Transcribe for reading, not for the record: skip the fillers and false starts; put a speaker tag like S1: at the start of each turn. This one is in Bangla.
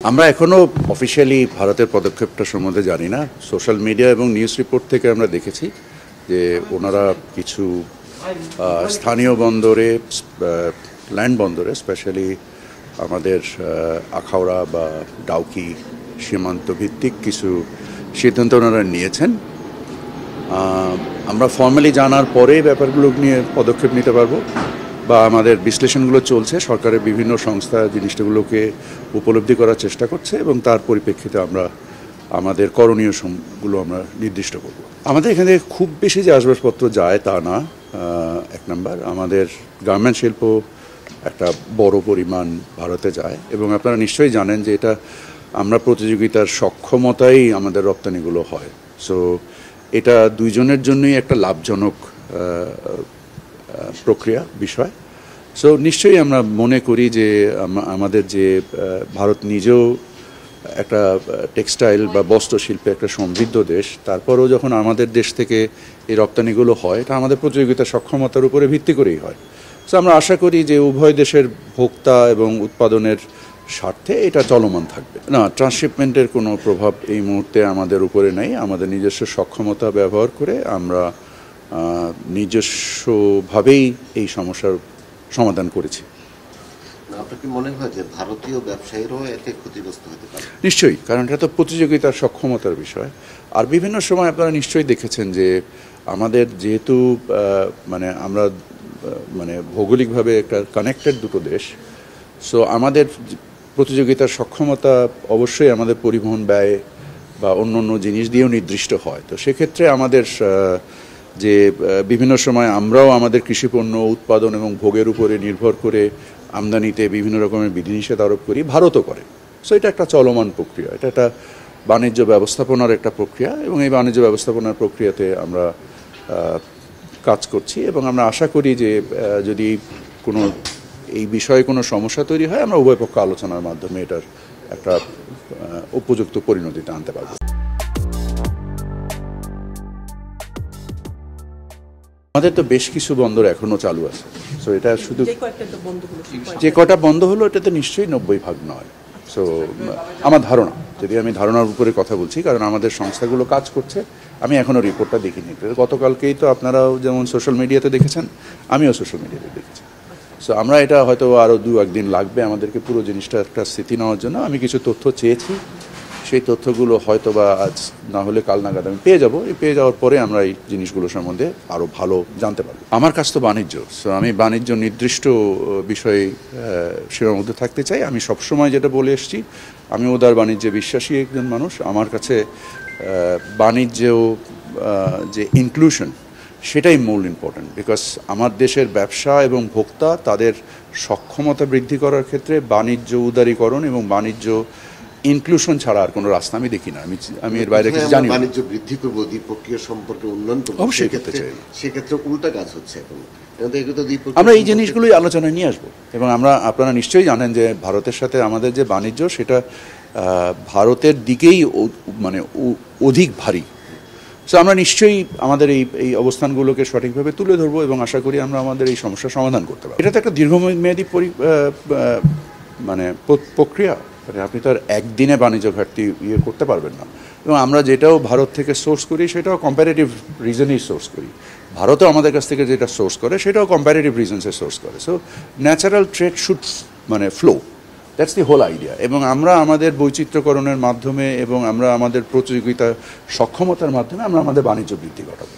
S1: আমরা এখনও অফিসিয়ালি ভারতের পদক্ষেপটা সম্বন্ধে জানি না। সোশ্যাল মিডিয়া এবং নিউজ রিপোর্ট থেকে আমরা দেখেছি যে ওনারা কিছু স্থানীয় বন্দরে, ল্যান্ড বন্দরে, স্পেশালি আমাদের আখাউড়া বা ডাউকি সীমান্ত ভিত্তিক কিছু সিদ্ধান্ত ওনারা নিয়েছেন। আমরা ফর্মালি জানার পরে ব্যাপারগুলো নিয়ে পদক্ষেপ নিতে পারবো, বা আমাদের বিশ্লেষণগুলো চলছে। সরকারের বিভিন্ন সংস্থা জিনিসগুলোকে উপলব্ধি করার চেষ্টা করছে এবং তার পরিপ্রেক্ষিতে আমরা আমাদের করণীয়গুলো আমরা নির্দিষ্ট করব। আমাদের এখানে খুব বেশি যে আসবাবপত্র যায় তা না। এক নাম্বার, আমাদের গার্মেন্ট শিল্প একটা বড় পরিমাণ ভারতে যায় এবং আপনারা নিশ্চয়ই জানেন যে এটা আমরা প্রতিযোগিতার সক্ষমতাই আমাদের রপ্তানিগুলো হয়। সো এটা দুইজনের জন্যই একটা লাভজনক প্রক্রিয়া বিষয়। সো নিশ্চয়ই আমরা মনে করি যে আমাদের যে ভারত নিজেও একটা টেক্সটাইল বা বস্ত্র শিল্পে একটা সমৃদ্ধ দেশ, তারপরেও যখন আমাদের দেশ থেকে এই রপ্তানিগুলো হয় এটা আমাদের প্রতিযোগিতার সক্ষমতার উপরে ভিত্তি করেই হয়। সো আমরা আশা করি যে উভয় দেশের ভোক্তা এবং উৎপাদনের স্বার্থে এটা চলমান থাকবে। না, ট্রান্সশিপমেন্টের কোনো প্রভাব এই মুহূর্তে আমাদের উপরে নেই। আমাদের নিজস্ব সক্ষমতা ব্যবহার করে আমরা নিজস্বভাবেই এই সমস্যার সমাধান করেছি।
S2: আপনার কি মনে হয় যে ভারতীয় ব্যবসায়ীরাও এতে ক্ষতিগ্রস্ত হতে পারে?
S1: নিশ্চয়ই, কারণ এটা তো প্রতিযোগিতার সক্ষমতার বিষয়। আর বিভিন্ন সময় আপনারা নিশ্চয়ই দেখেছেন যে আমাদের যেহেতু আমরা ভৌগোলিকভাবে একটা কানেক্টেড দুটো দেশ, সো আমাদের প্রতিযোগিতার সক্ষমতা অবশ্যই আমাদের পরিবহন ব্যয় বা অন্য অন্য জিনিস দিয়েও নির্দিষ্ট হয়। তো সেক্ষেত্রে আমাদের যে বিভিন্ন সময় আমরাও আমাদের কৃষিপণ্য উৎপাদন এবং ভোগের উপরে নির্ভর করে আমদানিতে বিভিন্ন রকমের বিধিনিষেধ আরোপ করি, ভারতও করে। সো এটা একটা চলমান প্রক্রিয়া, এটা একটা বাণিজ্য ব্যবস্থাপনার একটা প্রক্রিয়া এবং এই বাণিজ্য ব্যবস্থাপনার প্রক্রিয়াতে আমরা কাজ করছি এবং আমরা আশা করি যে যদি কোনো এই বিষয়ে কোনো সমস্যা তৈরি হয় আমরা উভয় পক্ষ আলোচনার মাধ্যমে এটার একটা উপযুক্ত পরিণতিতে আনতে পারব। আমাদের তো বেশ কিছু বন্দর এখনো চালু আছে। সো এটা শুধু যে কটা বন্ধ হলো এটাতে নিশ্চয়ই 90% নয়। সো আমার ধারণা, যদি আমি ধারণার উপরে কথা বলছি, কারণ আমাদের সংস্থাগুলো কাজ করছে, আমি এখনও রিপোর্টটা দেখিনি। গতকালকেই তো আপনারাও যেমন সোশ্যাল মিডিয়াতে দেখেছেন, আমিও সোশ্যাল মিডিয়াতে দেখেছি। সো আমরা এটা হয়তো আরও 2-1 দিন লাগবে আমাদেরকে পুরো জিনিসটা একটা স্থিতি নেওয়ার জন্য। আমি কিছু তথ্য চেয়েছি, সেই তথ্যগুলো হয়তো বা আজ না হলে কাল নাগাদ আমি পেয়ে যাব। এই পেয়ে যাওয়ার পরে আমরা এই জিনিসগুলো সম্বন্ধে আরও ভালো জানতে পারব। আমার কাছ তো বাণিজ্য, সো আমি বাণিজ্য নির্দিষ্ট বিষয়ে সীমাবদ্ধ থাকতে চাই। আমি সবসময় যেটা বলে এসেছি, আমি উদার বাণিজ্যে বিশ্বাসী একজন মানুষ। আমার কাছে বাণিজ্য যে ইনক্লুশন সেটাই মূল ইম্পর্ট্যান্ট, বিকজ আমার দেশের ব্যবসা এবং ভোক্তা তাদের সক্ষমতা বৃদ্ধি করার ক্ষেত্রে বাণিজ্য উদারীকরণ এবং বাণিজ্য ইনক্লুশন ছাড়া আর কোনো রাস্তা আমি দেখি না। আমি এর বাইরে কিছু জানি না।
S2: বাণিজ্য বৃদ্ধি করবো, দ্বিপক্ষীয় সম্পর্কে উন্নয়ন করবো,
S1: অবশ্যই করতে চাই।
S2: সেক্ষেত্রে উল্টা কাজ হচ্ছে এখন।
S1: আমরা এই জিনিসগুলোই আলোচনায় নিয়ে আসবো এবং আপনারা নিশ্চয়ই জানেন যে ভারতের সাথে আমাদের যে বাণিজ্য সেটা ভারতের দিকেই অধিক ভারী। সো আমরা নিশ্চয়ই আমাদের এই অবস্থানগুলোকে সঠিকভাবে তুলে ধরবো এবং আশা করি আমরা আমাদের এই সমস্যার সমাধান করতে পারবো। এটা তো একটা দীর্ঘমেয়াদী প্রক্রিয়া। আপনি তো আর একদিনে বাণিজ্য ঘাটতি করতে পারবেন না। এবং আমরা যেটাও ভারত থেকে সোর্স করি সেটাও কম্প্যারেটিভ রিজনেই সোর্স করি। ভারতও আমাদের কাছ থেকে যেটা সোর্স করে সেটাও কম্প্যারেটিভ রিজনসে সোর্স করে। So natural trade should flow, that's the whole idea. এবং আমরা আমাদের বৈচিত্র্যকরণের মাধ্যমে এবং আমরা আমাদের প্রতিযোগিতা সক্ষমতার মাধ্যমে আমরা আমাদের বাণিজ্য বৃদ্ধি ঘটাবো।